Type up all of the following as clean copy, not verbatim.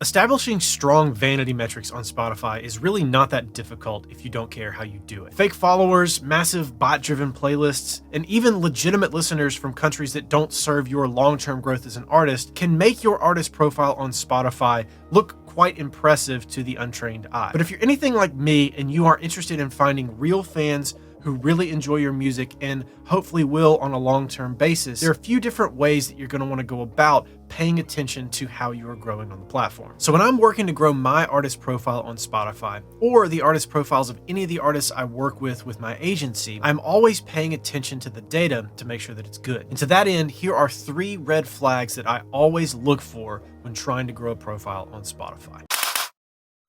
Establishing strong vanity metrics on Spotify is really not that difficult if you don't care how you do it. Fake followers, massive bot-driven playlists, and even legitimate listeners from countries that don't serve your long-term growth as an artist can make your artist profile on Spotify look quite impressive to the untrained eye. But if you're anything like me and you are interested in finding real fans who really enjoy your music and hopefully will on a long-term basis, there are a few different ways that you're going to want to go about paying attention to how you are growing on the platform. So when I'm working to grow my artist profile on Spotify, or the artist profiles of any of the artists I work with my agency, I'm always paying attention to the data to make sure that it's good. And to that end, here are 3 red flags that I always look for when trying to grow a profile on Spotify.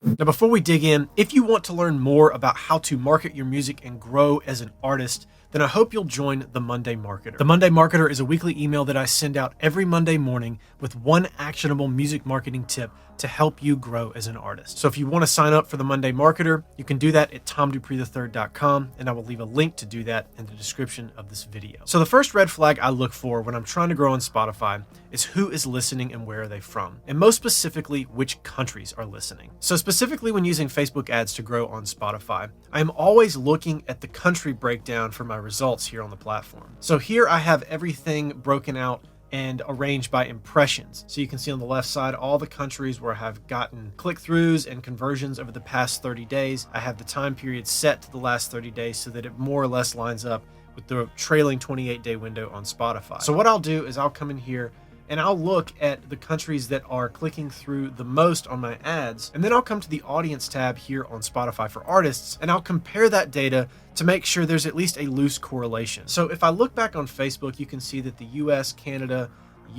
Now, before we dig in, if you want to learn more about how to market your music and grow as an artist, then I hope you'll join the Monday Marketer. The Monday Marketer is a weekly email that I send out every Monday morning with one actionable music marketing tip to help you grow as an artist. So if you want to sign up for the Monday Marketer, you can do that at tomdupreethe3rd.com, and I will leave a link to do that in the description of this video. So the first red flag I look for when I'm trying to grow on Spotify is who is listening and where are they from, and most specifically, which countries are listening. So specifically when using Facebook ads to grow on Spotify, I am always looking at the country breakdown for my results here on the platform. So here I have everything broken out and arranged by impressions. So you can see on the left side all the countries where I have gotten click-throughs and conversions over the past 30 days. I have the time period set to the last 30 days so that it more or less lines up with the trailing 28-day window on Spotify. So what I'll do is I'll come in here and I'll look at the countries that are clicking through the most on my ads, and then I'll come to the audience tab here on Spotify for artists, and I'll compare that data to make sure there's at least a loose correlation. So if I look back on Facebook, you can see that the US, Canada,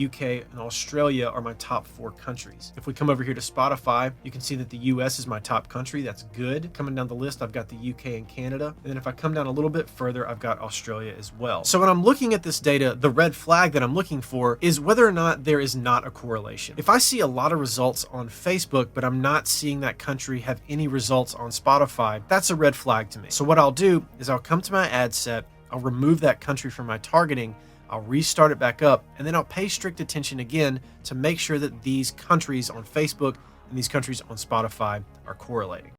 UK, and Australia are my top 4 countries. If we come over here to Spotify, you can see that the US is my top country. That's good. Coming down the list, I've got the UK and Canada. And then if I come down a little bit further, I've got Australia as well. So when I'm looking at this data, the red flag that I'm looking for is whether or not there is not a correlation. If I see a lot of results on Facebook, but I'm not seeing that country have any results on Spotify, that's a red flag to me. So what I'll do is I'll come to my ad set, I'll remove that country from my targeting, I'll restart it back up, and then I'll pay strict attention again to make sure that these countries on Facebook and these countries on Spotify are correlating.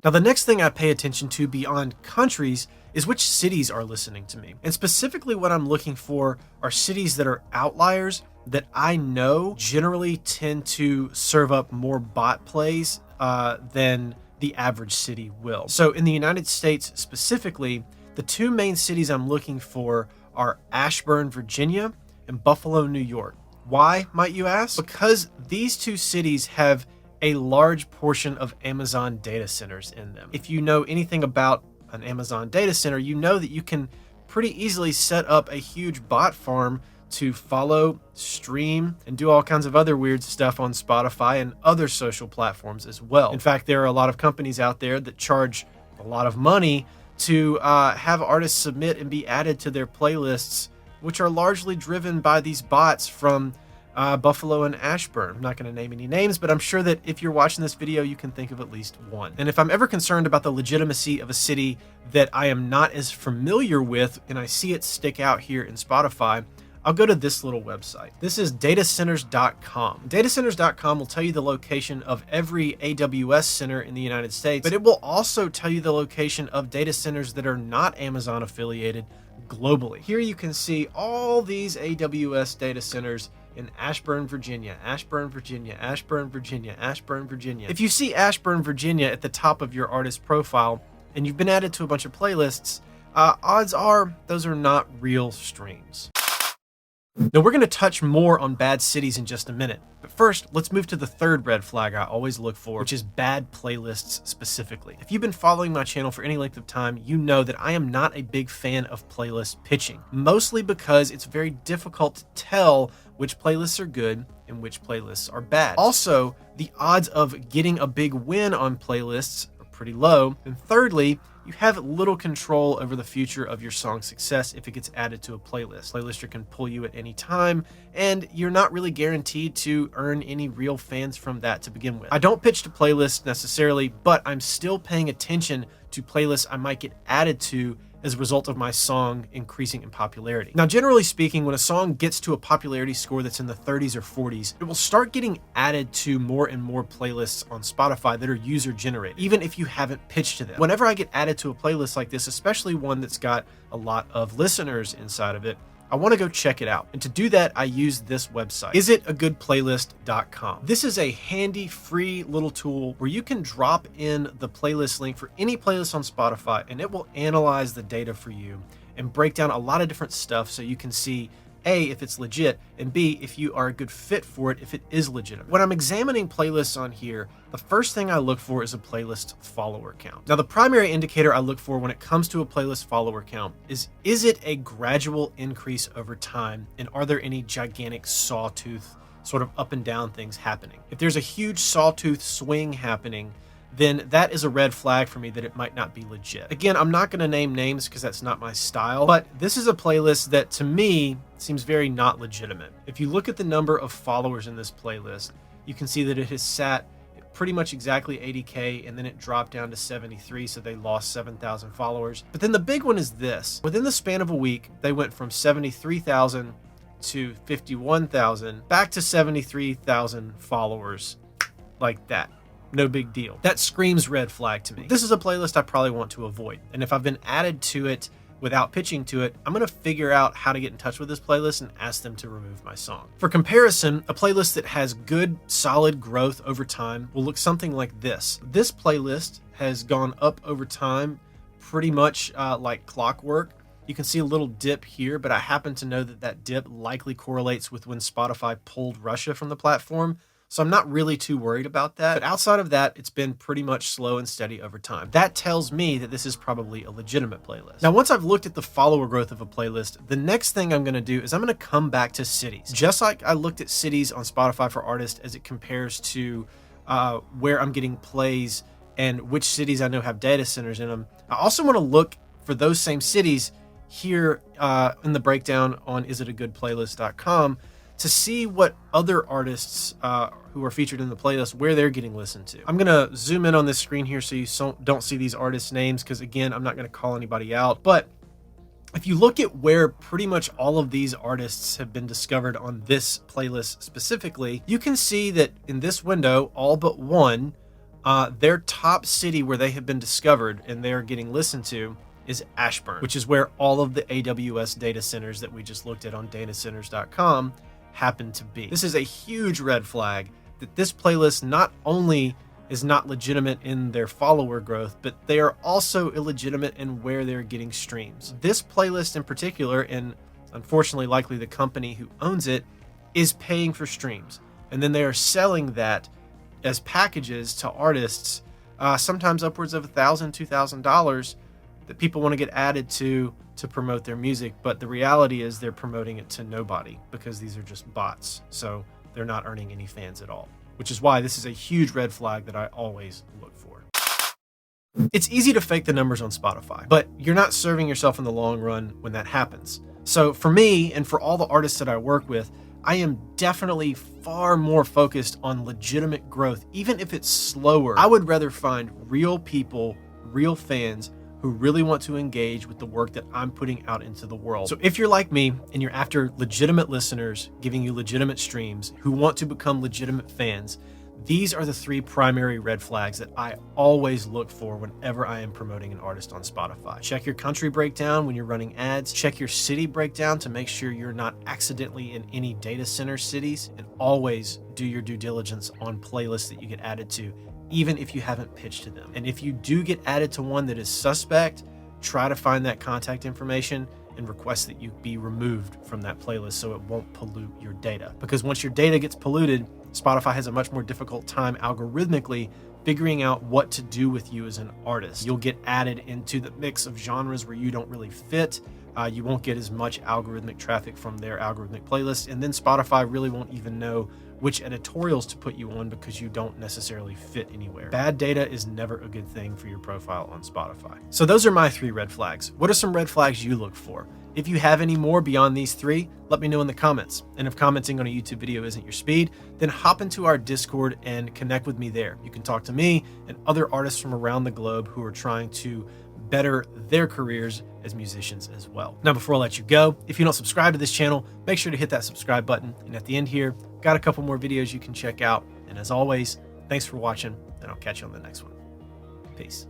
Now, the next thing I pay attention to beyond countries is which cities are listening to me. And specifically what I'm looking for are cities that are outliers that I know generally tend to serve up more bot plays than the average city will. So in the United States specifically, the 2 main cities I'm looking for are Ashburn, Virginia, and Buffalo, New York. Why, might you ask? Because these 2 cities have a large portion of Amazon data centers in them. If you know anything about an Amazon data center, you know that you can pretty easily set up a huge bot farm to follow, stream, and do all kinds of other weird stuff on Spotify and other social platforms as well. In fact, there are a lot of companies out there that charge a lot of money to have artists submit and be added to their playlists, which are largely driven by these bots from Buffalo and Ashburn. I'm not going to name any names, but I'm sure that if you're watching this video, you can think of at least one. And if I'm ever concerned about the legitimacy of a city that I am not as familiar with and I see it stick out here in Spotify, I'll go to this little website. This is datacenters.com. Datacenters.com will tell you the location of every AWS center in the United States, but it will also tell you the location of data centers that are not Amazon affiliated globally. Here you can see all these AWS data centers in Ashburn, Virginia, Ashburn, Virginia, Ashburn, Virginia, Ashburn, Virginia. If you see Ashburn, Virginia at the top of your artist profile and you've been added to a bunch of playlists, odds are those are not real streams. Now, we're going to touch more on bad cities in just a minute, but first, let's move to the 3rd red flag I always look for, which is bad playlists specifically. If you've been following my channel for any length of time, you know that I am not a big fan of playlist pitching, mostly because it's very difficult to tell which playlists are good and which playlists are bad. Also, the odds of getting a big win on playlists are pretty low. And thirdly, you have little control over the future of your song's success if it gets added to a playlist. Playlister can pull you at any time, and you're not really guaranteed to earn any real fans from that to begin with. I don't pitch to playlists necessarily, but I'm still paying attention to playlists I might get added to as a result of my song increasing in popularity. Now, generally speaking, when a song gets to a popularity score that's in the 30s or 40s, it will start getting added to more and more playlists on Spotify that are user generated, even if you haven't pitched to them. Whenever I get added to a playlist like this, especially one that's got a lot of listeners inside of it, I want to go check it out. And to do that, I use this website, isitagoodplaylist.com. This is a handy, free little tool where you can drop in the playlist link for any playlist on Spotify, and it will analyze the data for you and break down a lot of different stuff so you can see A, if it's legit, and B, if you are a good fit for it, if it is legitimate. When I'm examining playlists on here, the first thing I look for is a playlist follower count. Now, the primary indicator I look for when it comes to a playlist follower count is it a gradual increase over time, and are there any gigantic sawtooth sort of up and down things happening? If there's a huge sawtooth swing happening, then that is a red flag for me that it might not be legit. Again, I'm not going to name names because that's not my style, but this is a playlist that to me seems very not legitimate. If you look at the number of followers in this playlist, you can see that it has sat pretty much exactly 80K, and then it dropped down to 73, so they lost 7,000 followers. But then the big one is this. Within the span of a week, they went from 73,000 to 51,000, back to 73,000 followers like that. No big deal. That screams red flag to me. This is a playlist I probably want to avoid. And if I've been added to it without pitching to it, I'm going to figure out how to get in touch with this playlist and ask them to remove my song. For comparison, a playlist that has good, solid growth over time will look something like this. This playlist has gone up over time pretty much like clockwork. You can see a little dip here, but I happen to know that that dip likely correlates with when Spotify pulled Russia from the platform. So I'm not really too worried about that. But outside of that, it's been pretty much slow and steady over time. That tells me that this is probably a legitimate playlist. Now, once I've looked at the follower growth of a playlist, the next thing I'm going to do is I'm going to come back to cities. Just like I looked at cities on Spotify for artists as it compares to where I'm getting plays and which cities I know have data centers in them, I also want to look for those same cities here in the breakdown on isitagoodplaylist.com to see what other artists who are featured in the playlist, where they're getting listened to. I'm gonna zoom in on this screen here so you don't see these artists' names, because again, I'm not gonna call anybody out. But if you look at where pretty much all of these artists have been discovered on this playlist specifically, you can see that in this window, all but one, their top city where they have been discovered and they're getting listened to is Ashburn, which is where all of the AWS data centers that we just looked at on datacenters.com happen to be. This is a huge red flag that this playlist not only is not legitimate in their follower growth, but they are also illegitimate in where they're getting streams. This playlist in particular, and unfortunately likely the company who owns it, is paying for streams. And then they are selling that as packages to artists, sometimes upwards of $1,000, $2,000 that people want to get added to promote their music. But the reality is they're promoting it to nobody because these are just bots. So they're not earning any fans at all, which is why this is a huge red flag that I always look for. It's easy to fake the numbers on Spotify, but you're not serving yourself in the long run when that happens. So for me, and for all the artists that I work with, I am definitely far more focused on legitimate growth, even if it's slower. I would rather find real people, real fans, who really want to engage with the work that I'm putting out into the world. So if you're like me and you're after legitimate listeners giving you legitimate streams who want to become legitimate fans, these are the three primary red flags that I always look for whenever I am promoting an artist on Spotify. Check your country breakdown when you're running ads. Check your city breakdown to make sure you're not accidentally in any data center cities, and always do your due diligence on playlists that you get added to, even if you haven't pitched to them. And if you do get added to one that is suspect, try to find that contact information and request that you be removed from that playlist so it won't pollute your data. Because once your data gets polluted, Spotify has a much more difficult time algorithmically figuring out what to do with you as an artist. You'll get added into the mix of genres where you don't really fit. You won't get as much algorithmic traffic from their algorithmic playlist, and then Spotify really won't even know which editorials to put you on because you don't necessarily fit anywhere. Bad data is never a good thing for your profile on Spotify. So those are my 3 red flags. What are some red flags you look for? If you have any more beyond these 3, let me know in the comments. And if commenting on a YouTube video isn't your speed, then hop into our Discord and connect with me there. You can talk to me and other artists from around the globe who are trying to better their careers as musicians as well. Now, before I let you go, if you don't subscribe to this channel, make sure to hit that subscribe button. And at the end here, got a couple more videos you can check out. And as always, thanks for watching, and I'll catch you on the next one. Peace.